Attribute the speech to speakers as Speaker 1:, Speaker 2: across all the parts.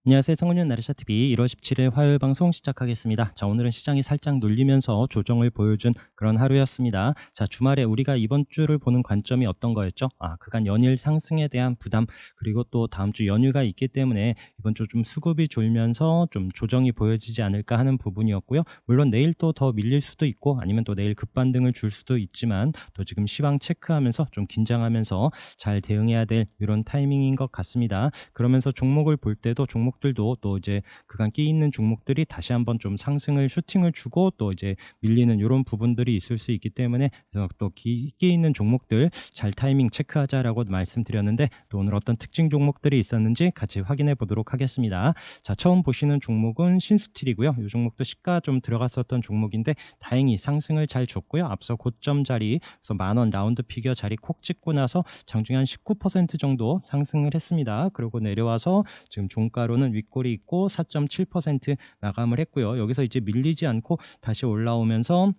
Speaker 1: 안녕하세요. 성은윤 나르샤TV 1월 17일 화요일 방송 시작하겠습니다. 자, 오늘은 시장이 살짝 눌리면서 조정을 보여준 그런 하루였습니다. 자, 주말에 우리가 이번 주를 보는 관점이 어떤 거였죠? 그간 연일 상승에 대한 부담, 그리고 또 다음 주 연휴가 있기 때문에 이번 주 좀 수급이 졸면서 좀 조정이 보여지지 않을까 하는 부분이었고요. 물론 내일 또 더 밀릴 수도 있고 아니면 또 내일 급반등을 줄 수도 있지만 또 지금 시황 체크하면서 좀 긴장하면서 잘 대응해야 될 이런 타이밍인 것 같습니다. 그러면서 종목을 볼 때도 종목들도 또 이제 그간 끼 있는 종목들이 다시 한번 좀 상승을 슈팅을 주고 또 이제 밀리는 이런 부분들이 있을 수 있기 때문에 그래서 또 끼 있는 종목들 잘 타이밍 체크하자라고 말씀드렸는데 또 오늘 어떤 특징 종목들이 있었는지 같이 확인해 보도록 하겠습니다. 자, 처음 보시는 종목은 신스틸이고요. 이 종목도 시가 좀 들어갔었던 종목인데 다행히 상승을 잘 줬고요. 앞서 고점 자리 그래서 10,000원 라운드 피겨 자리 콕 찍고 나서 장중에 한 19% 정도 상승을 했습니다. 그리고 내려와서 지금 종가로는 윗골이 있고 4.7% 마감을 했고요. 여기서 이제 밀리지 않고 다시 올라오면서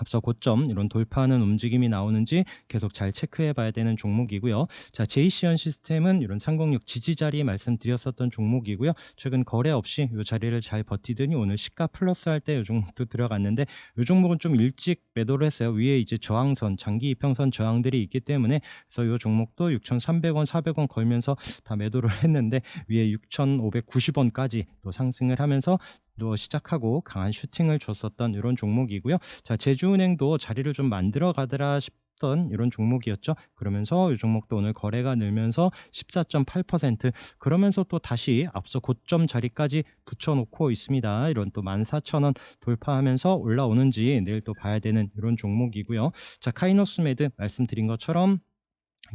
Speaker 1: 앞서 고점 이런 돌파하는 움직임이 나오는지 계속 잘 체크해 봐야 되는 종목이고요. 자, JC현 시스템은 이런 306 지지 자리 말씀드렸었던 종목이고요. 최근 거래 없이 이 자리를 잘 버티더니 오늘 시가 플러스 할 때 이 종목도 들어갔는데 이 종목은 좀 일찍 매도를 했어요. 위에 이제 저항선, 장기 이평선 저항들이 있기 때문에 그래서 이 종목도 6,300원, 400원 걸면서 다 매도를 했는데 위에 6,590원까지 또 상승을 하면서 또 시작하고 강한 슈팅을 줬었던 이런 종목이고요. 자, 제주은행도 자리를 좀 만들어 가더라 싶던 이런 종목이었죠. 그러면서 이 종목도 오늘 거래가 늘면서 14.8% 그러면서 또 다시 앞서 고점 자리까지 붙여놓고 있습니다. 이런 또 14,000원 돌파하면서 올라오는지 내일 또 봐야 되는 이런 종목이고요. 자, 카이노스메드 말씀드린 것처럼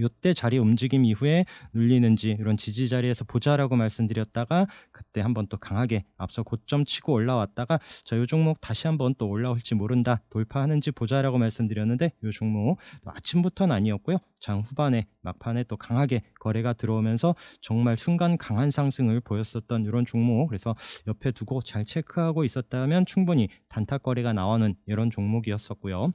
Speaker 1: 요때 자리 움직임 이후에 눌리는지 이런 지지 자리에서 보자라고 말씀드렸다가 그때 한번 또 강하게 앞서 고점 치고 올라왔다가 자, 요 종목 다시 한번 또 올라올지 모른다 돌파하는지 보자라고 말씀드렸는데 요 종목 아침부터는 아니었고요. 장 후반에 막판에 또 강하게 거래가 들어오면서 정말 순간 강한 상승을 보였었던 이런 종목 그래서 옆에 두고 잘 체크하고 있었다면 충분히 단타 거래가 나오는 이런 종목이었었고요.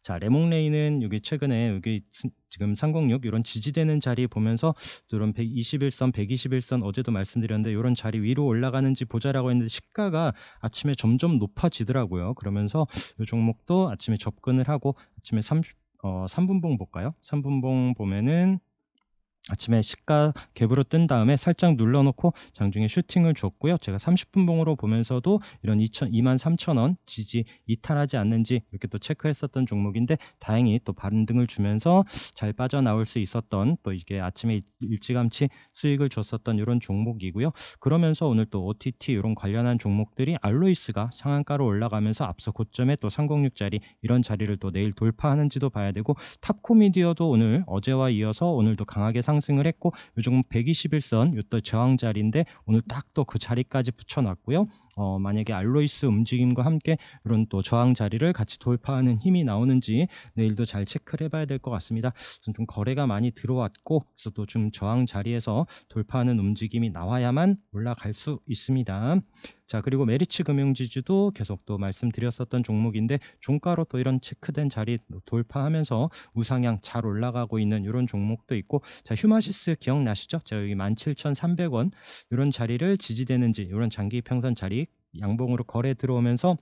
Speaker 1: 자, 레몽레이는 여기 최근에 여기 지금 306 이런 지지되는 자리 보면서 이런 121선, 121선 어제도 말씀드렸는데 이런 자리 위로 올라가는지 보자라고 했는데 시가가 아침에 점점 높아지더라고요. 그러면서 이 종목도 아침에 접근을 하고 아침에 3분봉 볼까요? 3분봉 보면은 아침에 시가 갭으로 뜬 다음에 살짝 눌러놓고 장중에 슈팅을 줬고요. 제가 30분 봉으로 보면서도 이런 23,000원 지지 이탈하지 않는지 이렇게 또 체크했었던 종목인데 다행히 또 반등을 주면서 잘 빠져나올 수 있었던 또 이게 아침에 일찌감치 수익을 줬었던 이런 종목이고요. 그러면서 오늘 또 OTT 이런 관련한 종목들이 알로이스가 상한가로 올라가면서 앞서 고점에 또 306자리 이런 자리를 또 내일 돌파하는지도 봐야 되고 탑코미디어도 오늘 어제와 이어서 오늘도 강하게 상승을 했고 요즘 121선 요또 저항 자리인데 오늘 딱 또 그 자리까지 붙여놨고요. 만약에 알로이스 움직임과 함께 이런 또 저항 자리를 같이 돌파하는 힘이 나오는지 내일도 잘 체크를 해봐야 될 것 같습니다. 좀 거래가 많이 들어왔고 그래서 또 좀 저항 자리에서 돌파하는 움직임이 나와야만 올라갈 수 있습니다. 자, 그리고 메리츠 금융지주도 계속 또 말씀드렸었던 종목인데 종가로 또 이런 체크된 자리 돌파하면서 우상향 잘 올라가고 있는 이런 종목도 있고 자, 휴마시스 기억나시죠? 자, 여기 17,300원 이런 자리를 지지되는지 이런 장기 평선 자리 양봉으로 거래 들어오면서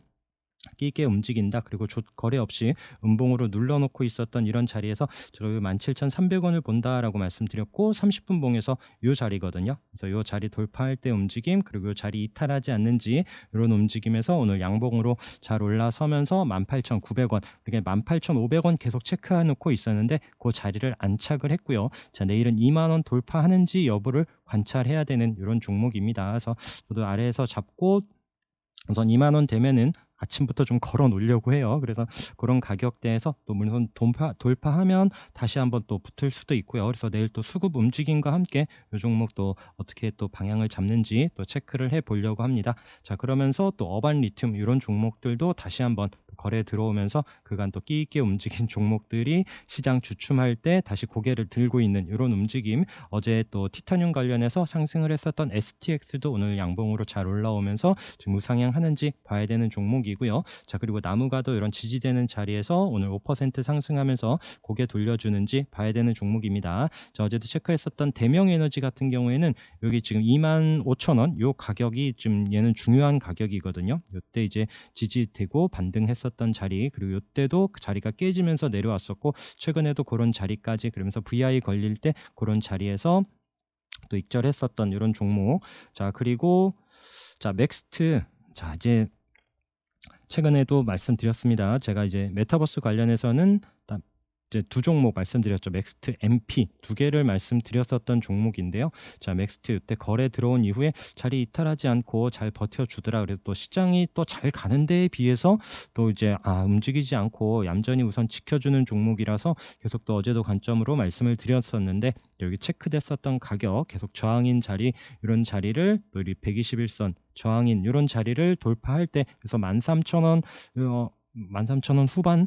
Speaker 1: 끼게 움직인다. 그리고 거래 없이 음봉으로 눌러놓고 있었던 이런 자리에서 제가 17,300원을 본다라고 말씀드렸고 30분 봉에서 이 자리거든요. 그래서 이 자리 돌파할 때 움직임 그리고 이 자리 이탈하지 않는지 이런 움직임에서 오늘 양봉으로 잘 올라서면서 18,900원 그러니까 18,500원 계속 체크해 놓고 있었는데 그 자리를 안착을 했고요. 자, 내일은 2만원 돌파하는지 여부를 관찰해야 되는 이런 종목입니다. 그래서 저도 아래에서 잡고 우선 2만 원 되면은 아침부터 좀 걸어 놓으려고 해요. 그래서 그런 가격대에서 또 물론 돌파하면 다시 한번 또 붙을 수도 있고요. 그래서 내일 또 수급 움직임과 함께 이 종목도 어떻게 또 방향을 잡는지 또 체크를 해 보려고 합니다. 자, 그러면서 또 어반 리튬 이런 종목들도 다시 한번 거래 들어오면서 그간 또 끼 있게 움직인 종목들이 시장 주춤할 때 다시 고개를 들고 있는 이런 움직임 어제 또 티타늄 관련해서 상승을 했었던 STX도 오늘 양봉으로 잘 올라오면서 지금 우상향하는지 봐야 되는 종목이 종목이고요. 자, 그리고 나무가도 이런 지지되는 자리에서 오늘 5% 상승하면서 고개 돌려주는지 봐야 되는 종목입니다. 자, 어제도 체크했었던 대명에너지 같은 경우에는 여기 지금 25,000원 요 가격이 좀 얘는 중요한 가격이거든요. 요때 이제 지지되고 반등했었던 자리, 그리고 요때도 그 자리가 깨지면서 내려왔었고, 최근에도 그런 자리까지, 그러면서 VI 걸릴 때 그런 자리에서 또 익절했었던 이런 종목. 자, 그리고 자, 넥스트. 자, 이제 최근에도 말씀드렸습니다. 제가 이제 메타버스 관련해서는 이제 두 종목 말씀드렸죠. 맥스트, MP 두 개를 말씀드렸었던 종목인데요. 자, 맥스트 이때 거래 들어온 이후에 자리 이탈하지 않고 잘 버텨주더라. 그래도 또 시장이 또 잘 가는 데에 비해서 또 이제 움직이지 않고 얌전히 우선 지켜주는 종목이라서 계속 또 어제도 관점으로 말씀을 드렸었는데, 여기 체크됐었던 가격 계속 저항인 자리, 이런 자리를 또 우리 121선 저항인 이런 자리를 돌파할 때, 그래서 13,000원 13,000원 후반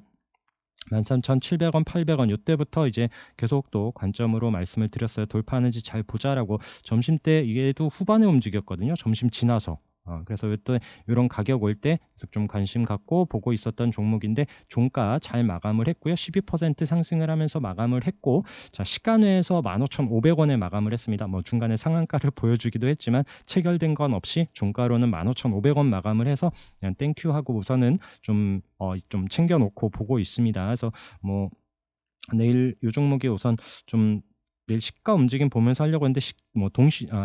Speaker 1: 13,700원, 800원 이때부터 이제 계속 또 관점으로 말씀을 드렸어요. 돌파하는지 잘 보자라고. 점심때 얘도 후반에 움직였거든요. 점심 지나서. 그래서 이때 이런 가격 올 때 좀 관심 갖고 보고 있었던 종목인데, 종가 잘 마감을 했고요. 12% 상승을 하면서 마감을 했고, 자, 시간외에서 15,500원에 마감을 했습니다. 뭐 중간에 상한가를 보여주기도 했지만 체결된 건 없이 종가로는 15,500원 마감을 해서 그냥 땡큐 하고 우선은 좀 챙겨놓고 보고 있습니다. 그래서 뭐 내일 이 종목이 우선 좀 내일 시가 움직임 보면서 하려고 했는데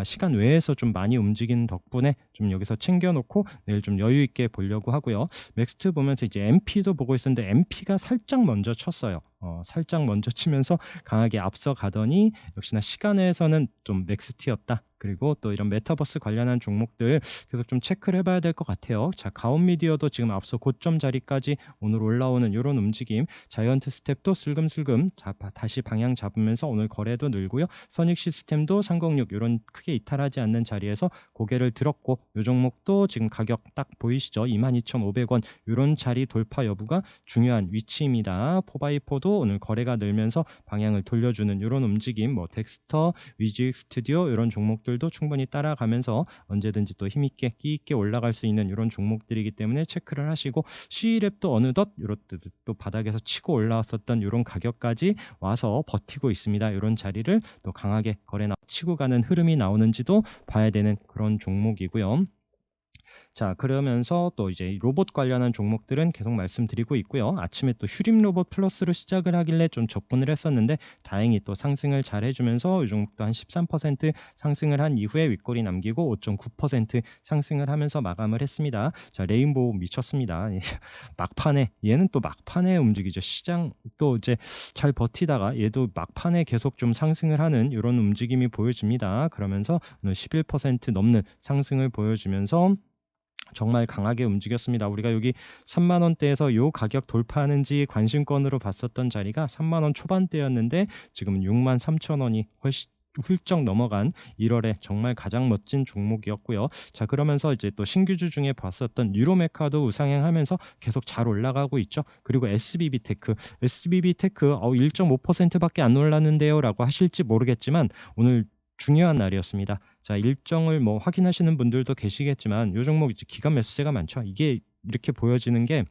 Speaker 1: 시간 외에서 좀 많이 움직이는 덕분에 좀 여기서 챙겨놓고 내일 좀 여유 있게 보려고 하고요. 맥스트 보면서 이제 MP도 보고 있었는데 MP가 살짝 먼저 쳤어요. 살짝 먼저 치면서 강하게 앞서 가더니 역시나 시간에서는 좀 맥스티였다. 그리고 또 이런 메타버스 관련한 종목들 계속 좀 체크를 해봐야 될 것 같아요. 자, 가온미디어도 지금 앞서 고점 자리까지 오늘 올라오는 이런 움직임, 자이언트 스텝도 슬금슬금 다시 방향 잡으면서 오늘 거래도 늘고요. 선익 시스템도 306 이런 크게 이탈하지 않는 자리에서 고개를 들었고, 이 종목도 지금 가격 딱 보이시죠? 22,500원 이런 자리 돌파 여부가 중요한 위치입니다. 4x4도 오늘 거래가 늘면서 방향을 돌려주는 이런 움직임, 뭐 덱스터, 위즈익 스튜디오 이런 종목들도 충분히 따라가면서 언제든지 또 힘있게 끼있게 올라갈 수 있는 이런 종목들이기 때문에 체크를 하시고, C랩도 어느덧 이렇게 또 바닥에서 치고 올라왔었던 이런 가격까지 와서 버티고 있습니다. 이런 자리를 또 강하게 거래나 치고 가는 흐름이 나오는지도 봐야 되는 그런 종목이고요. 자, 그러면서 또 이제 로봇 관련한 종목들은 계속 말씀드리고 있고요. 아침에 또 휴림 로봇 플러스로 시작을 하길래 좀 접근을 했었는데, 다행히 또 상승을 잘 해주면서 이 종목도 한 13% 상승을 한 이후에 윗꼬리 남기고 5.9% 상승을 하면서 마감을 했습니다. 자, 레인보우 미쳤습니다. 막판에 얘는 또 막판에 움직이죠. 시장 또 이제 잘 버티다가 얘도 막판에 계속 좀 상승을 하는 이런 움직임이 보여집니다. 그러면서 오늘 11% 넘는 상승을 보여주면서 정말 강하게 움직였습니다. 우리가 여기 3만 원대에서 요 가격 돌파하는지 관심권으로 봤었던 자리가 3만 원 초반대였는데 지금은 6만 3천 원이 훨씬 훌쩍 넘어간 1월에 정말 가장 멋진 종목이었고요. 자, 그러면서 이제 또 신규주 중에 봤었던 유로메카도 우상향하면서 계속 잘 올라가고 있죠. 그리고 SBB테크 1.5%밖에 안 올랐는데요 라고 하실지 모르겠지만, 오늘 중요한 날이었습니다. 자, 일정을 뭐 확인하시는 분들도 계시겠지만, 요 종목 이제 기간 매수세가 많죠. 이게 이렇게 보여지는 게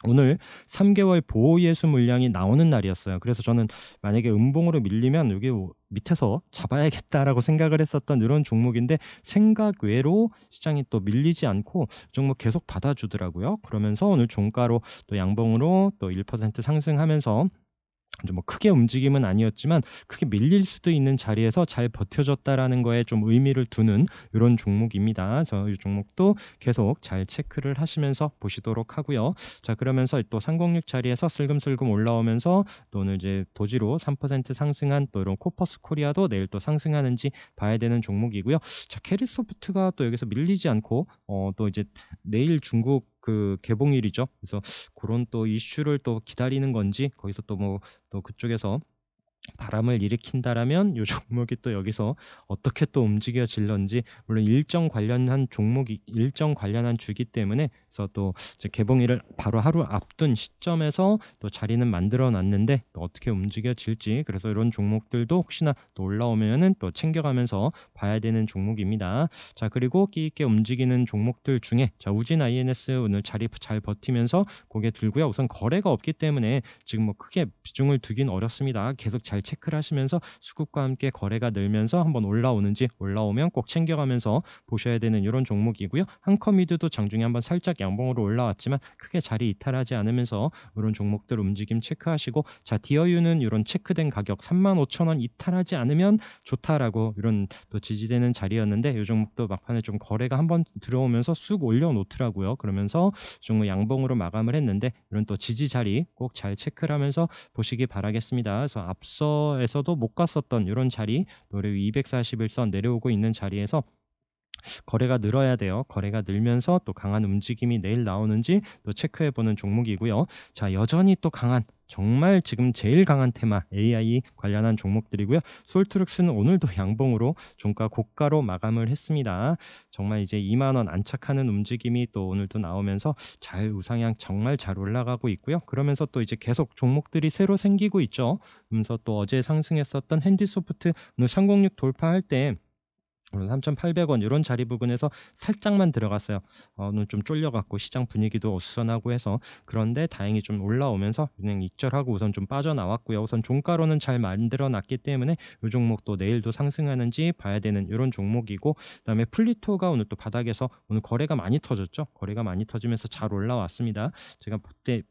Speaker 1: 오늘 3개월 보호예수 물량이 나오는 날이었어요. 그래서 저는 만약에 음봉으로 밀리면 여기 밑에서 잡아야겠다라고 생각을 했었던 이런 종목인데, 생각 외로 시장이 또 밀리지 않고 종목 계속 받아주더라고요. 그러면서 오늘 종가로 또 양봉으로 또 1% 상승하면서 뭐 크게 움직임은 아니었지만 크게 밀릴 수도 있는 자리에서 잘 버텨줬다라는 거에 좀 의미를 두는 이런 종목입니다. 그래서 이 종목도 계속 잘 체크를 하시면서 보시도록 하고요. 자, 그러면서 또 306 자리에서 슬금슬금 올라오면서 또 오늘 이제 도지로 3% 상승한 또 이런 코퍼스 코리아도 내일 또 상승하는지 봐야 되는 종목이고요. 자, 캐리소프트가 또 여기서 밀리지 않고 또 이제 내일 중국 그 개봉일이죠. 그래서 그런 또 이슈를 또 기다리는 건지, 거기서 또 뭐 또 그쪽에서 바람을 일으킨다라면 요 종목이 또 여기서 어떻게 또 움직여질런지, 물론 일정 관련한 주기 때문에, 그래서 또 이제 개봉일을 바로 하루 앞둔 시점에서 또 자리는 만들어 놨는데 또 어떻게 움직여질지, 그래서 이런 종목들도 혹시나 또 올라오면은 또 챙겨가면서 봐야 되는 종목입니다. 자, 그리고 끼 있게 움직이는 종목들 중에 자, 우진 INS 오늘 자리 잘 버티면서 고개 들고요. 우선 거래가 없기 때문에 지금 뭐 크게 비중을 두긴 어렵습니다. 계속 잘 체크를 하시면서 수급과 함께 거래가 늘면서 한번 올라오는지, 올라오면 꼭 챙겨가면서 보셔야 되는 이런 종목이고요. 한커미드도 장중에 한번 살짝 양봉으로 올라왔지만 크게 자리 이탈하지 않으면서 이런 종목들 움직임 체크하시고, 자, 디어유는 이런 체크된 가격 35,000원 이탈하지 않으면 좋다라고 이런 또 지지되는 자리였는데, 이 종목도 막판에 좀 거래가 한번 들어오면서 쑥 올려놓더라고요. 그러면서 종목 양봉으로 마감을 했는데, 이런 또 지지 자리 꼭 잘 체크를 하면서 보시기 바라겠습니다. 그래서 앞서에서도 못 갔었던 이런 자리, 노래 241선 내려오고 있는 자리에서 거래가 늘어야 돼요. 거래가 늘면서 또 강한 움직임이 내일 나오는지 또 체크해보는 종목이고요. 자, 여전히 또 강한, 정말 지금 제일 강한 테마 AI 관련한 종목들이고요. 솔트룩스는 오늘도 양봉으로 종가 고가로 마감을 했습니다. 정말 이제 2만 원 안착하는 움직임이 또 오늘도 나오면서 잘 우상향 정말 잘 올라가고 있고요. 그러면서 또 이제 계속 종목들이 새로 생기고 있죠. 그러면서 또 어제 상승했었던 핸디소프트 오늘 306 돌파할 때 3,800원 이런 자리 부근에서 살짝만 들어갔어요. 오늘 좀 쫄려갖고 시장 분위기도 어수선하고 해서, 그런데 다행히 좀 올라오면서 그냥 익절하고 우선 좀 빠져나왔고요. 우선 종가로는 잘 만들어놨기 때문에 이 종목도 내일도 상승하는지 봐야 되는 이런 종목이고, 그다음에 플리토가 오늘 또 바닥에서 오늘 거래가 많이 터졌죠. 거래가 많이 터지면서 잘 올라왔습니다. 제가 그때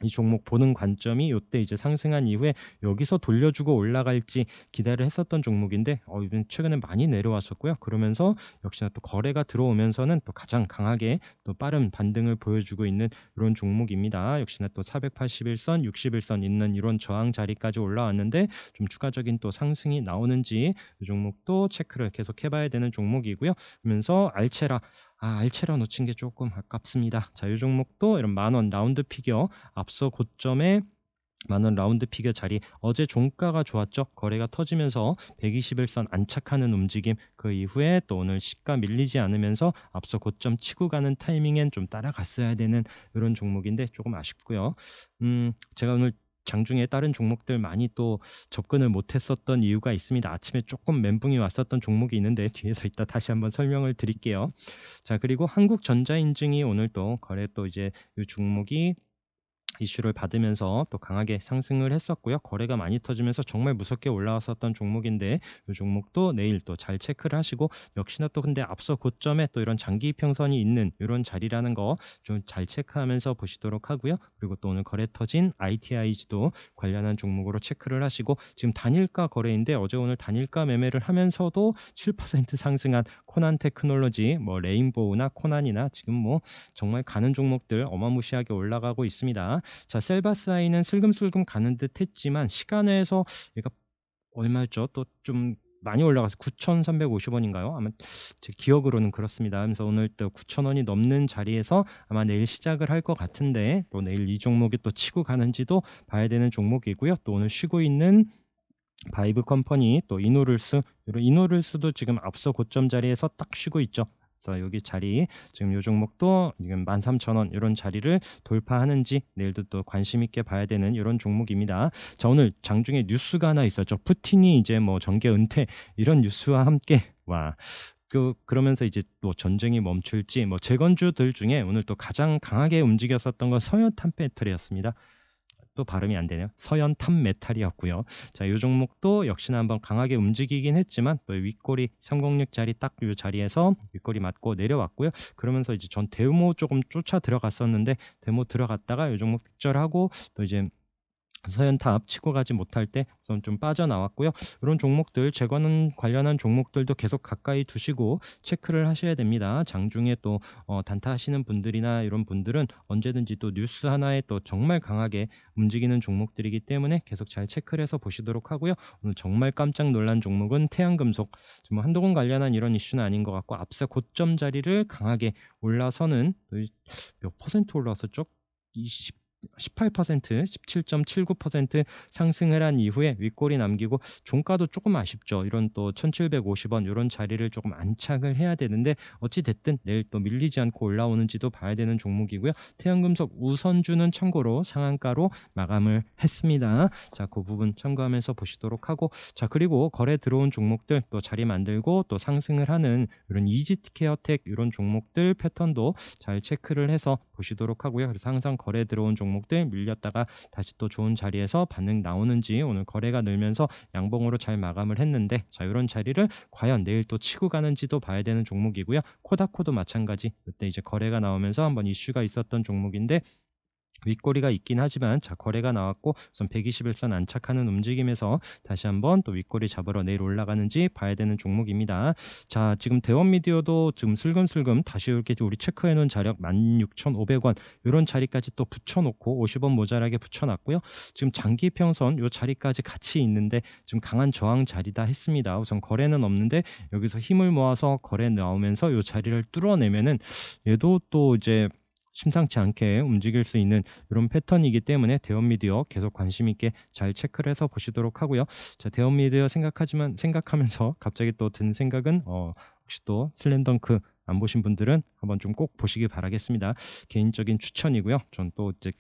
Speaker 1: 이 종목 보는 관점이 요때 이제 상승한 이후에 여기서 돌려주고 올라갈지 기대를 했었던 종목인데, 이번 최근에 많이 내려왔었고요. 그러면서 역시나 또 거래가 들어오면서는 또 가장 강하게 또 빠른 반등을 보여주고 있는 이런 종목입니다. 역시나 또 481선, 61선 있는 이런 저항 자리까지 올라왔는데 좀 추가적인 또 상승이 나오는지 이 종목도 체크를 계속 해봐야 되는 종목이고요. 그러면서 알체라 놓친 게 조금 아깝습니다. 자, 이 종목도 이런 만원 라운드 피겨, 앞서 고점에 만원 라운드 피겨 자리, 어제 종가가 좋았죠. 거래가 터지면서 121선 안착하는 움직임, 그 이후에 또 오늘 시가 밀리지 않으면서 앞서 고점 치고 가는 타이밍엔 좀 따라갔어야 되는 이런 종목인데 조금 아쉽고요. 제가 오늘 장중에 다른 종목들 많이 또 접근을 못했었던 이유가 있습니다. 아침에 조금 멘붕이 왔었던 종목이 있는데 뒤에서 이따 다시 한번 설명을 드릴게요. 자, 그리고 한국전자인증이 오늘 또 거래, 또 이제 이 종목이 이슈를 받으면서 또 강하게 상승을 했었고요. 거래가 많이 터지면서 정말 무섭게 올라왔었던 종목인데, 이 종목도 내일 또 잘 체크를 하시고, 역시나 또 근데 앞서 고점에 또 이런 장기 평선이 있는 이런 자리라는 거 좀 잘 체크하면서 보시도록 하고요. 그리고 또 오늘 거래 터진 ITIG도 관련한 종목으로 체크를 하시고, 지금 단일가 거래인데 어제 오늘 단일가 매매를 하면서도 7% 상승한 코난 테크놀로지, 뭐 레인보우나 코난이나 지금 뭐 정말 가는 종목들 어마무시하게 올라가고 있습니다. 자, 셀바스아이는 슬금슬금 가는 듯 했지만 시간에서 얘가 얼마였죠? 또 좀 많이 올라가서 9,350원인가요? 아마 제 기억으로는 그렇습니다. 그래서 오늘 또 9,000원이 넘는 자리에서 아마 내일 시작을 할 것 같은데, 또 내일 이 종목이 또 치고 가는지도 봐야 되는 종목이고요. 또 오늘 쉬고 있는 바이브 컴퍼니, 또 이노룰스도 지금 앞서 고점 자리에서 딱 쉬고 있죠. 그래서 여기 자리 지금 요 종목도 지금 13,000원 이런 자리를 돌파하는지 내일도 또 관심 있게 봐야 되는 이런 종목입니다. 자, 오늘 장중에 뉴스가 하나 있었죠. 푸틴이 이제 뭐 정계 은퇴, 이런 뉴스와 함께 그러면서 이제 또 전쟁이 멈출지, 뭐 재건주들 중에 오늘 또 가장 강하게 움직였었던 건 서현탄 배터리였습니다. 또 발음이 안 되네요. 서현탄 메탈이었고요. 자, 이 종목도 역시나 한번 강하게 움직이긴 했지만 또 윗꼬리 306 자리 딱 이 자리에서 윗꼬리 맞고 내려왔고요. 그러면서 이제 전 데모 조금 쫓아 들어갔었는데, 데모 들어갔다가 이 종목 픽절하고 또 이제 서현탑 치고 가지 못할 때 우선 좀 빠져나왔고요. 이런 종목들, 재건 관련한 종목들도 계속 가까이 두시고 체크를 하셔야 됩니다. 장중에 또 단타 하시는 분들이나 이런 분들은 언제든지 또 뉴스 하나에 또 정말 강하게 움직이는 종목들이기 때문에 계속 잘 체크를 해서 보시도록 하고요. 오늘 정말 깜짝 놀란 종목은 태양금속, 뭐 한동훈 관련한 이런 이슈는 아닌 것 같고, 앞서 고점 자리를 강하게 올라서는 몇 퍼센트 올라왔었죠? 18%, 17.79% 상승을 한 이후에 윗골이 남기고 종가도 조금 아쉽죠. 이런 또 1,750원 이런 자리를 조금 안착을 해야 되는데 어찌 됐든 내일 또 밀리지 않고 올라오는지도 봐야 되는 종목이고요. 태양금속 우선주는 참고로 상한가로 마감을 했습니다. 자, 그 부분 참고하면서 보시도록 하고, 자, 그리고 거래 들어온 종목들 또 자리 만들고 또 상승을 하는 이런 이지케어텍 이런 종목들 패턴도 잘 체크를 해서 보시도록 하고요. 그래서 항상 거래 들어온 종목들 밀렸다가 다시 또 좋은 자리에서 반응 나오는지, 오늘 거래가 늘면서 양봉으로 잘 마감을 했는데, 자, 이런 자리를 과연 내일 또 치고 가는지도 봐야 되는 종목이고요. 코다코도 마찬가지, 이때 이제 거래가 나오면서 한번 이슈가 있었던 종목인데 윗꼬리가 있긴 하지만, 자, 거래가 나왔고 우선 121선 안착하는 움직임에서 다시 한번 또 윗꼬리 잡으러 내일 올라가는지 봐야 되는 종목입니다. 자, 지금 대원미디어도 지금 슬금슬금 다시 이렇게 우리 체크해 놓은 자력 16,500원 이런 자리까지 또 붙여놓고 50원 모자라게 붙여놨고요. 지금 장기평선 요 자리까지 같이 있는데 지금 강한 저항 자리다 했습니다. 우선 거래는 없는데 여기서 힘을 모아서 거래 나오면서 요 자리를 뚫어내면은 얘도 또 이제 심상치 않게 움직일 수 있는 이런 패턴이기 때문에 대원미디어 계속 관심 있게 잘 체크를 해서 보시도록 하고요. 자, 대원미디어 생각하면서 갑자기 또 든 생각은 혹시 또 슬램덩크 안 보신 분들은 한번 좀 꼭 보시기 바라겠습니다. 개인적인 추천이고요. 전 또 이제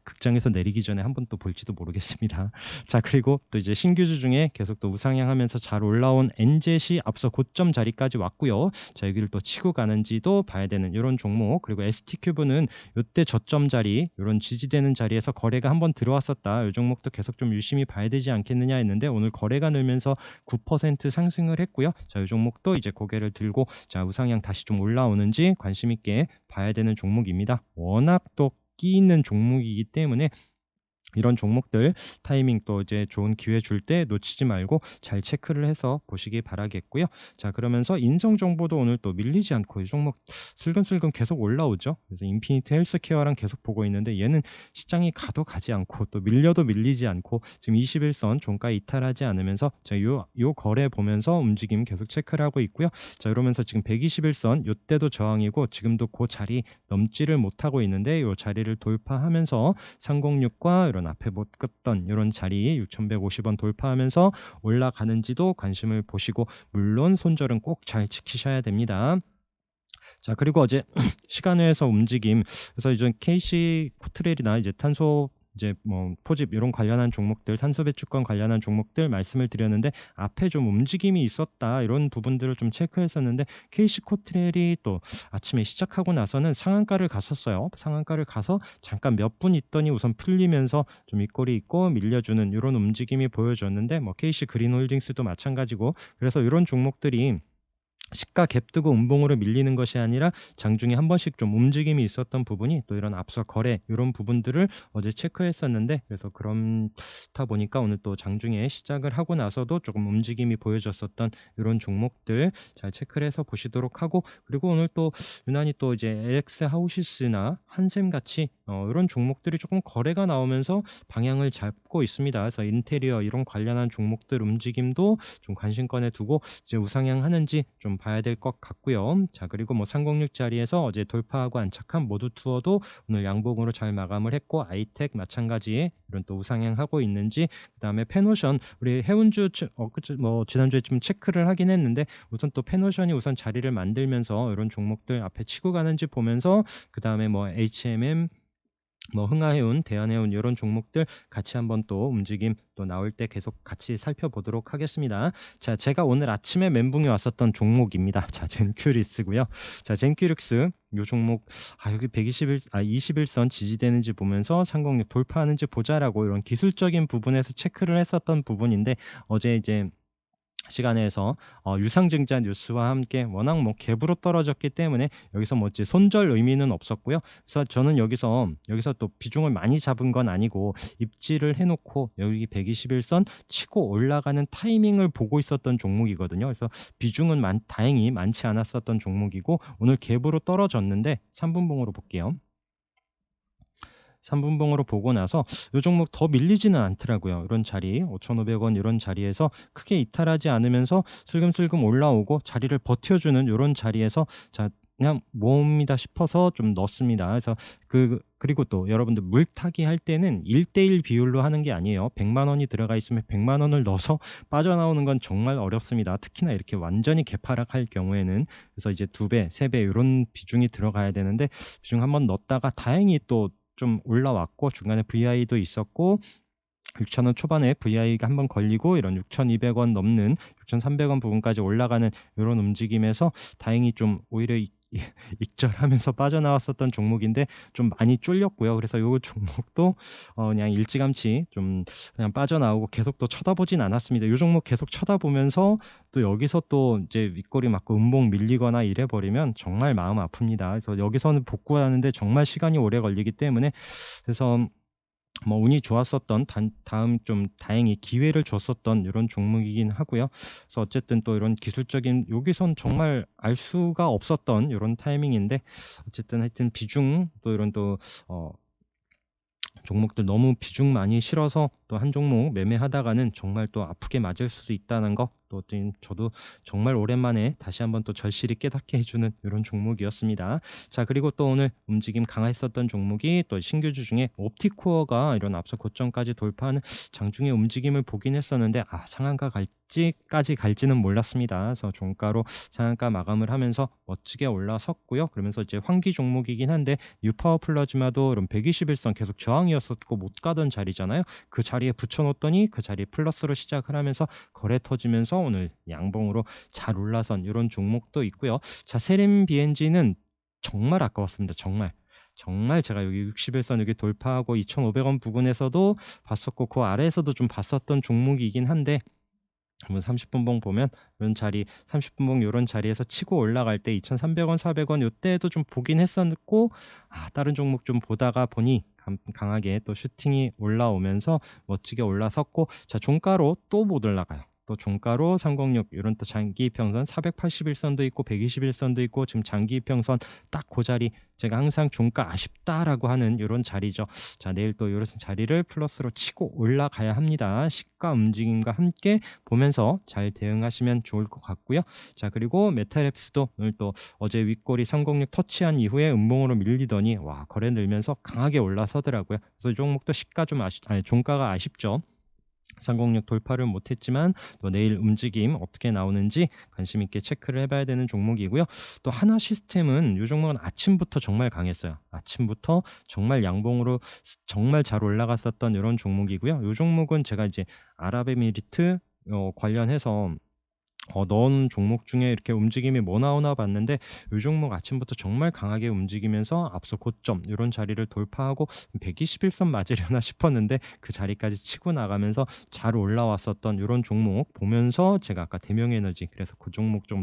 Speaker 1: 극장에서 내리기 전에 한번 또 볼지도 모르겠습니다. 자, 그리고 또 이제 신규주 중에 계속 또 우상향하면서 잘 올라온 엔젯이 앞서 고점 자리까지 왔고요. 자, 여기를 또 치고 가는지도 봐야 되는 이런 종목. 그리고 ST큐브는 이때 저점 자리, 이런 지지되는 자리에서 거래가 한번 들어왔었다. 이 종목도 계속 좀 유심히 봐야 되지 않겠느냐 했는데 오늘 거래가 늘면서 9% 상승을 했고요. 자, 이 종목도 이제 고개를 들고 자, 우상향 다시 좀 올라오는지 관심 있게 봐야 되는 종목입니다. 워낙 또 끼 있는 종목이기 때문에 이런 종목들 타이밍 또 이제 좋은 기회 줄 때 놓치지 말고 잘 체크를 해서 보시기 바라겠고요. 자, 그러면서 인성 정보도 오늘 또 밀리지 않고 이 종목 슬금슬금 계속 올라오죠. 그래서 인피니트 헬스케어랑 계속 보고 있는데 얘는 시장이 가도 가지 않고 또 밀려도 밀리지 않고 지금 21선 종가 이탈하지 않으면서 자, 요 거래 보면서 움직임 계속 체크를 하고 있고요. 자, 이러면서 지금 121선 요때도 저항이고 지금도 그 자리 넘지를 못하고 있는데 요 자리를 돌파하면서 306과 이런 앞에 못 껐던 이런 자리 6,150원 돌파하면서 올라가는지도 관심을 보시고 물론 손절은 꼭 잘 지키셔야 됩니다. 자, 그리고 어제 시간외에서 움직임, 그래서 이제 KC 코트레일이나 이제 탄소 이제 뭐 포집 이런 관련한 종목들, 탄소 배출권 관련한 종목들 말씀을 드렸는데 앞에 좀 움직임이 있었다 이런 부분들을 좀 체크했었는데 KC 코트레일이 또 아침에 시작하고 나서는 상한가를 갔었어요. 상한가를 가서 잠깐 몇 분 있더니 우선 풀리면서 좀 윗골이 있고 밀려주는 이런 움직임이 보여줬는데 뭐 KC 그린홀딩스도 마찬가지고, 그래서 이런 종목들이 시가 갭 뜨고 음봉으로 밀리는 것이 아니라 장중에 한 번씩 좀 움직임이 있었던 부분이 또 이런 앞서 거래 이런 부분들을 어제 체크했었는데, 그래서 그렇다 보니까 오늘 또 장중에 시작을 하고 나서도 조금 움직임이 보여졌었던 이런 종목들 잘 체크를 해서 보시도록 하고, 그리고 오늘 또 유난히 또 이제 LX 하우시스나 한샘 같이 이런 종목들이 조금 거래가 나오면서 방향을 잡고 있습니다. 그래서 인테리어 이런 관련한 종목들 움직임도 좀 관심권에 두고 이제 우상향 하는지 좀 봐야 될 것 같고요. 자, 그리고 뭐 306 자리에서 어제 돌파하고 안착한 모두 투어도 오늘 양봉으로 잘 마감을 했고, 아이텍 마찬가지에 이런 또 우상향하고 있는지, 그다음에 페노션 우리 해운주 뭐 지난주에 좀 체크를 하긴 했는데 우선 또 페노션이 우선 자리를 만들면서 이런 종목들 앞에 치고 가는지 보면서, 그다음에 뭐 HMM 뭐 흥하해운, 대한해운 이런 종목들 같이 한번 또 움직임 또 나올 때 계속 같이 살펴보도록 하겠습니다. 자, 제가 오늘 아침에 멘붕이 왔었던 종목입니다. 자, 젠큐리스고요. 자, 젠큐릭스 요 종목 여기 21선 지지되는지 보면서 306 돌파하는지 보자라고 이런 기술적인 부분에서 체크를 했었던 부분인데 어제 이제 시간에서 유상증자 뉴스와 함께 워낙 뭐 갭으로 떨어졌기 때문에 여기서 뭐 이제 손절 의미는 없었고요. 그래서 저는 여기서 또 비중을 많이 잡은 건 아니고 입지를 해놓고 여기 121선 치고 올라가는 타이밍을 보고 있었던 종목이거든요. 그래서 비중은 다행히 많지 않았었던 종목이고 오늘 갭으로 떨어졌는데 3분봉으로 볼게요. 3분봉으로 보고 나서 이 종목 더 밀리지는 않더라고요. 이런 자리 5,500원 이런 자리에서 크게 이탈하지 않으면서 슬금슬금 올라오고 자리를 버텨주는 이런 자리에서 자, 그냥 모읍니다 싶어서 좀 넣습니다. 그래서 그리고 또 여러분들 물타기 할 때는 1대1 비율로 하는 게 아니에요. 100만 원이 들어가 있으면 100만 원을 넣어서 빠져나오는 건 정말 어렵습니다. 특히나 이렇게 완전히 개파락할 경우에는. 그래서 이제 2배, 3배 이런 비중이 들어가야 되는데 비중 한번 넣었다가 다행히 또 좀 올라왔고 중간에 VI도 있었고 6,000원 초반에 VI가 한번 걸리고 이런 6,200원 넘는 6,300원 부분까지 올라가는 이런 움직임에서 다행히 좀 오히려 익절하면서 빠져나왔었던 종목인데 좀 많이 쫄렸고요. 그래서 요 종목도 그냥 일찌감치 좀 그냥 빠져나오고 계속 또 쳐다보진 않았습니다. 요 종목 계속 쳐다보면서 또 여기서 또 이제 윗꼬리 맞고 음봉 밀리거나 이래 버리면 정말 마음 아픕니다. 그래서 여기서는 복구하는데 정말 시간이 오래 걸리기 때문에 그래서 뭐 운이 좋았었던 다음 좀 다행히 기회를 줬었던 이런 종목이긴 하고요. 그래서 어쨌든 또 이런 기술적인 여기선 정말 알 수가 없었던 이런 타이밍인데 어쨌든 하여튼 비중 또 이런 또 종목들 너무 비중 많이 실어서 또 한 종목 매매하다가는 정말 또 아프게 맞을 수도 있다는 거, 또 저도 정말 오랜만에 다시 한번 또 절실히 깨닫게 해주는 이런 종목이었습니다. 자, 그리고 또 오늘 움직임 강했었던 종목이 또 신규주 중에 옵티코어가 이런 앞서 고점까지 돌파하는 장중의 움직임을 보긴 했었는데 상한가 갈지는 몰랐습니다. 그래서 종가로 상한가 마감을 하면서 멋지게 올라섰고요. 그러면서 이제 환기 종목이긴 한데 뉴파워 플라즈마도 이런 121선 계속 저항이었었고 못 가던 자리잖아요. 그 자리에 붙여놓더니 그 자리에 플러스로 시작을 하면서 거래 터지면서 오늘 양봉으로 잘 올라선 이런 종목도 있고요. 자, 세림 BNG는 정말 아까웠습니다. 정말 제가 여기 61선 여기 돌파하고 2,500원 부근에서도 봤었고 그 아래에서도 좀 봤었던 종목이긴 한데 한번 30분봉 보면 이런 자리 30분봉 이런 자리에서 치고 올라갈 때 2,300원 400원 이때도 좀 보긴 했었고 다른 종목 좀 보다가 보니 강하게 또 슈팅이 올라오면서 멋지게 올라섰고, 자, 종가로 또 못 올라가요. 또 종가로 306 이런 또 장기 이평선 481선도 있고 121선도 있고 지금 장기 이평선 딱 그 자리, 제가 항상 종가 아쉽다라고 하는 이런 자리죠. 자, 내일 또 이런 자리를 플러스로 치고 올라가야 합니다. 시가 움직임과 함께 보면서 잘 대응하시면 좋을 것 같고요. 자, 그리고 메탈랩스도 오늘 또 어제 윗꼬리 306 터치한 이후에 음봉으로 밀리더니 거래 늘면서 강하게 올라서더라고요. 그래서 이 종목도 종가가 아쉽죠. 306 돌파를 못했지만 또 내일 움직임 어떻게 나오는지 관심 있게 체크를 해봐야 되는 종목이고요. 또 하나 시스템은 이 종목은 아침부터 정말 강했어요. 아침부터 정말 양봉으로 정말 잘 올라갔었던 이런 종목이고요. 이 종목은 제가 이제 아랍에미리트 관련해서 넣은 종목 중에 이렇게 움직임이 뭐 나오나 봤는데 이 종목 아침부터 정말 강하게 움직이면서 앞서 고점 이런 자리를 돌파하고 121선 맞으려나 싶었는데 그 자리까지 치고 나가면서 잘 올라왔었던 이런 종목 보면서 제가 아까 대명에너지, 그래서 그 종목 좀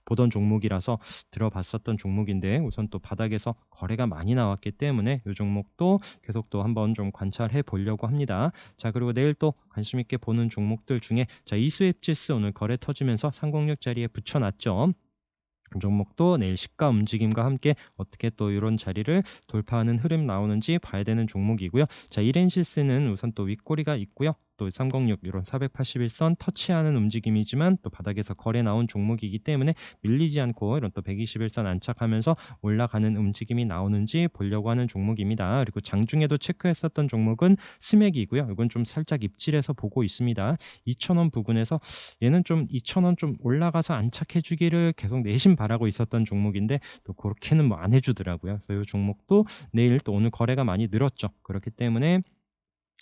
Speaker 1: 보던 종목이라서 들어봤었던 종목인데 우선 또 바닥에서 거래가 많이 나왔기 때문에 이 종목도 계속 또 한번 좀 관찰해 보려고 합니다. 자, 그리고 내일 또 관심 있게 보는 종목들 중에 자, 이수앱지스 오늘 거래 터지면서 306 자리에 붙여놨죠. 종목도 내일 시가 움직임과 함께 어떻게 또 이런 자리를 돌파하는 흐름 나오는지 봐야 되는 종목이고요. 자, 이렌시스는 우선 또 윗꼬리가 있고요. 또 306 이런 481선 터치하는 움직임이지만 또 바닥에서 거래 나온 종목이기 때문에 밀리지 않고 이런 또 121선 안착하면서 올라가는 움직임이 나오는지 보려고 하는 종목입니다. 그리고 장중에도 체크했었던 종목은 스맥이고요. 이건 좀 살짝 입질해서 보고 있습니다. 2,000원 부근에서 얘는 좀 2,000원 좀 올라가서 안착해 주기를 계속 내심 바라고 있었던 종목인데 또 그렇게는 뭐 안 해주더라고요. 그래서 이 종목도 내일 또 오늘 거래가 많이 늘었죠. 그렇기 때문에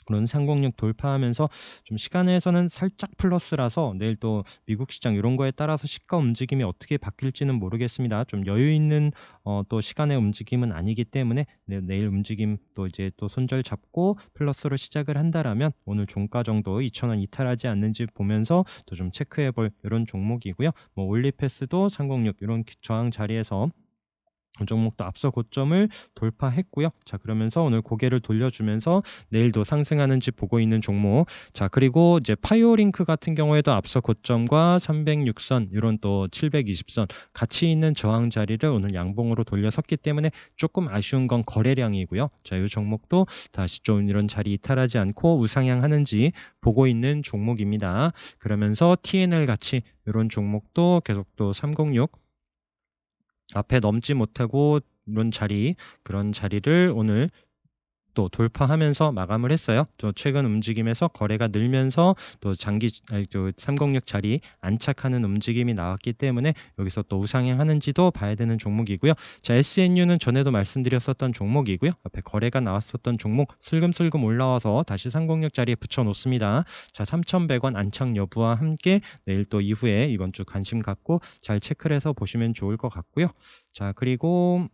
Speaker 1: 그런 306 돌파하면서 좀 시간에서는 살짝 플러스라서 내일 또 미국 시장 이런 거에 따라서 시가 움직임이 어떻게 바뀔지는 모르겠습니다. 좀 여유 있는 또 시간의 움직임은 아니기 때문에 내일 움직임 또 이제 또 손절 잡고 플러스로 시작을 한다라면 오늘 종가 정도 2,000원 이탈하지 않는지 보면서 또 좀 체크해볼 이런 종목이고요. 뭐 올리패스도 306 이런 저항 자리에서 이 종목도 앞서 고점을 돌파했고요. 자, 그러면서 오늘 고개를 돌려주면서 내일도 상승하는지 보고 있는 종목. 자, 그리고 이제 파이오링크 같은 경우에도 앞서 고점과 306선 이런 또 720선 같이 있는 저항 자리를 오늘 양봉으로 돌려섰기 때문에 조금 아쉬운 건 거래량이고요. 자, 이 종목도 다시 좀 이런 자리 이탈하지 않고 우상향하는지 보고 있는 종목입니다. 그러면서 TNL 같이 이런 종목도 계속 또 306 앞에 넘지 못하고 이런 자리, 그런 자리를 오늘 또 돌파하면서 마감을 했어요. 또 최근 움직임에서 거래가 늘면서 또 또 306 자리 안착하는 움직임이 나왔기 때문에 여기서 또 우상향하는지도 봐야 되는 종목이고요. 자, SNU는 전에도 말씀드렸었던 종목이고요. 앞에 거래가 나왔었던 종목 슬금슬금 올라와서 다시 306 자리에 붙여 놓습니다. 자, 3,100원 안착 여부와 함께 내일 또 이후에 이번 주 관심 갖고 잘 체크를 해서 보시면 좋을 것 같고요. 자, 그리고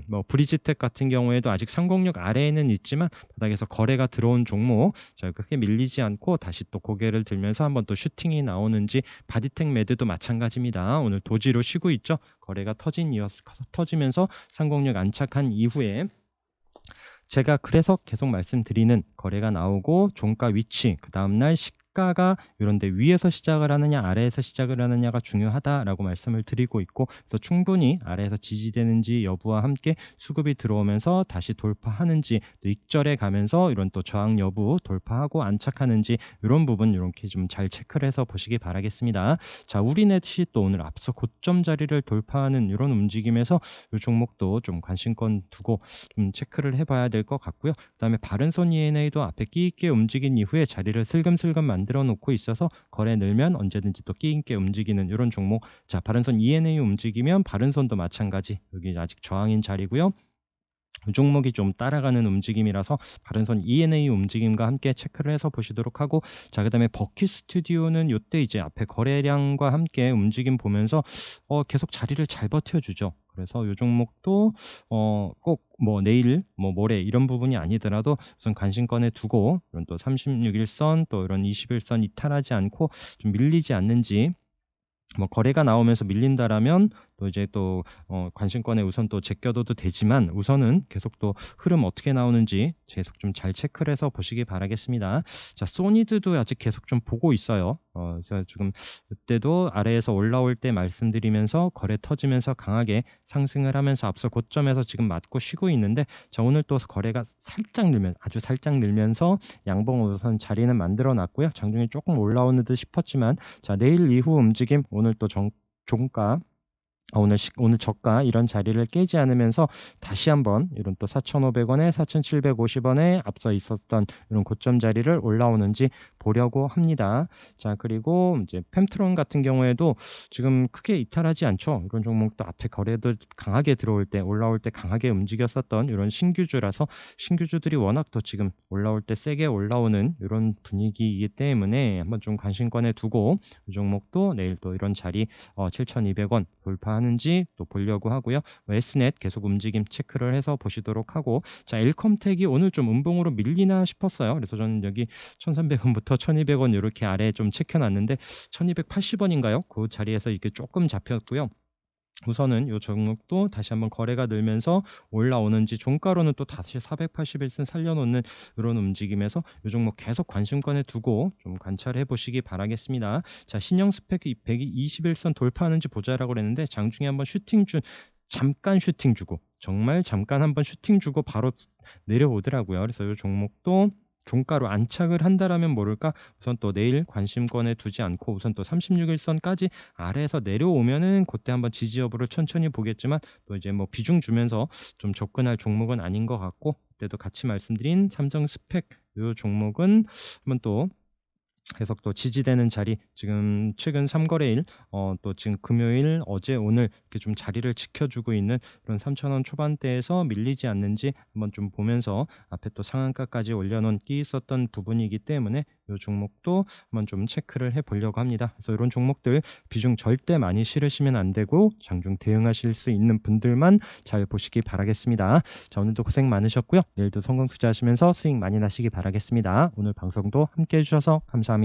Speaker 1: 뭐 브리지텍 같은 경우에도 아직 306 아래에는 있지만 바닥에서 거래가 들어온 종목, 자, 크게 밀리지 않고 다시 또 고개를 들면서 한번 또 슈팅이 나오는지, 바디텍 매드도 마찬가지입니다. 오늘 도지로 쉬고 있죠. 거래가 터지면서 306 안착한 이후에 제가 그래서 계속 말씀드리는, 거래가 나오고 종가 위치, 그 다음날 시가가 이런데 위에서 시작을 하느냐 아래에서 시작을 하느냐가 중요하다라고 말씀을 드리고 있고, 그래서 충분히 아래에서 지지되는지 여부와 함께 수급이 들어오면서 다시 돌파하는지, 또 익절해 가면서 이런 또 저항 여부 돌파하고 안착하는지, 이런 부분 이렇게 좀 잘 체크를 해서 보시기 바라겠습니다. 자, 우리넷이 또 오늘 앞서 고점 자리를 돌파하는 이런 움직임에서 이 종목도 좀 관심권 두고 좀 체크를 해봐야 될 것 같고요. 그다음에 바른손 ENA도 앞에 끼 있게 움직인 이후에 자리를 슬금슬금 만들어 놓고 있어서 거래 늘면 언제든지 또 끼 있게 움직이는 이런 종목. 자, 바른손 ENA 움직이면 바른손도 마찬가지, 여기 아직 저항인 자리고요. 이 종목이 좀 따라가는 움직임이라서 바른손 ENA 움직임과 함께 체크를 해서 보시도록 하고, 자, 그다음에 버킷 스튜디오는 이때 이제 앞에 거래량과 함께 움직임 보면서 계속 자리를 잘 버텨주죠. 그래서 이 종목도 꼭 뭐 내일 뭐 모레 이런 부분이 아니더라도 우선 관심권에 두고, 이런 또 36일선 또 이런 21선 이탈하지 않고 좀 밀리지 않는지, 뭐 거래가 나오면서 밀린다라면 또 이제 또 관심권에 우선 또 제껴둬도 되지만, 우선은 계속 또 흐름 어떻게 나오는지 계속 좀 잘 체크를 해서 보시기 바라겠습니다. 자, 소니드도 아직 계속 좀 보고 있어요. 그래서 지금 이때도 아래에서 올라올 때 말씀드리면서 거래 터지면서 강하게 상승을 하면서 앞서 고점에서 지금 맞고 쉬고 있는데, 자, 오늘 또 거래가 살짝 늘면, 아주 살짝 늘면서 양봉 우선 자리는 만들어 놨고요. 장중에 조금 올라오는 듯 싶었지만, 자, 내일 이후 움직임, 오늘 또 종가, 오늘 저가 이런 자리를 깨지 않으면서 다시 한번 이런 또 4,500원에 4,750원에 앞서 있었던 이런 고점 자리를 올라오는지 보려고 합니다. 자, 그리고 이제 펨트론 같은 경우에도 지금 크게 이탈하지 않죠. 이런 종목도 앞에 거래도 강하게 들어올 때, 올라올 때 강하게 움직였었던 이런 신규주라서, 신규주들이 워낙 또 지금 올라올 때 세게 올라오는 이런 분위기이기 때문에 한번 좀 관심권에 두고, 이 종목도 내일 또 이런 자리 7,200원 돌파하는지 또 보려고 하고요. S넷 계속 움직임 체크를 해서 보시도록 하고, 자, 엘컴텍이 오늘 좀 음봉으로 밀리나 싶었어요. 그래서 저는 여기 1,300원부터 1,200원 이렇게 아래에 좀 체크놨는데 1,280원인가요? 그 자리에서 이렇게 조금 잡혔고요. 우선은 이 종목도 다시 한번 거래가 늘면서 올라오는지, 종가로는 또 다시 481선 살려놓는 이런 움직임에서 이 종목 계속 관심권에 두고 좀 관찰해 보시기 바라겠습니다. 자, 신형 스펙 121선 돌파하는지 보자라고 그랬는데, 장중에 한번 잠깐 슈팅 주고, 정말 잠깐 한번 슈팅 주고 바로 내려오더라고요. 그래서 이 종목도 종가로 안착을 한다라면 모를까, 우선 또 내일 관심권에 두지 않고 우선 또 36일선까지 아래에서 내려오면은 그때 한번 지지 여부를 천천히 보겠지만, 또 이제 뭐 비중 주면서 좀 접근할 종목은 아닌 것 같고, 그때도 같이 말씀드린 삼성 스펙 이 종목은 한번 또 계속 또 지지되는 자리, 지금 최근 3거래일 또 지금 금요일, 어제, 오늘 이렇게 좀 자리를 지켜주고 있는 그런 3,000원 초반대에서 밀리지 않는지 한번 좀 보면서, 앞에 또 상한가까지 올려놓은 끼 있었던 부분이기 때문에 이 종목도 한번 좀 체크를 해보려고 합니다. 그래서 이런 종목들 비중 절대 많이 실으시면 안 되고, 장중 대응하실 수 있는 분들만 잘 보시기 바라겠습니다. 자, 오늘도 고생 많으셨고요. 내일도 성공 투자하시면서 수익 많이 나시기 바라겠습니다. 오늘 방송도 함께 해주셔서 감사합니다.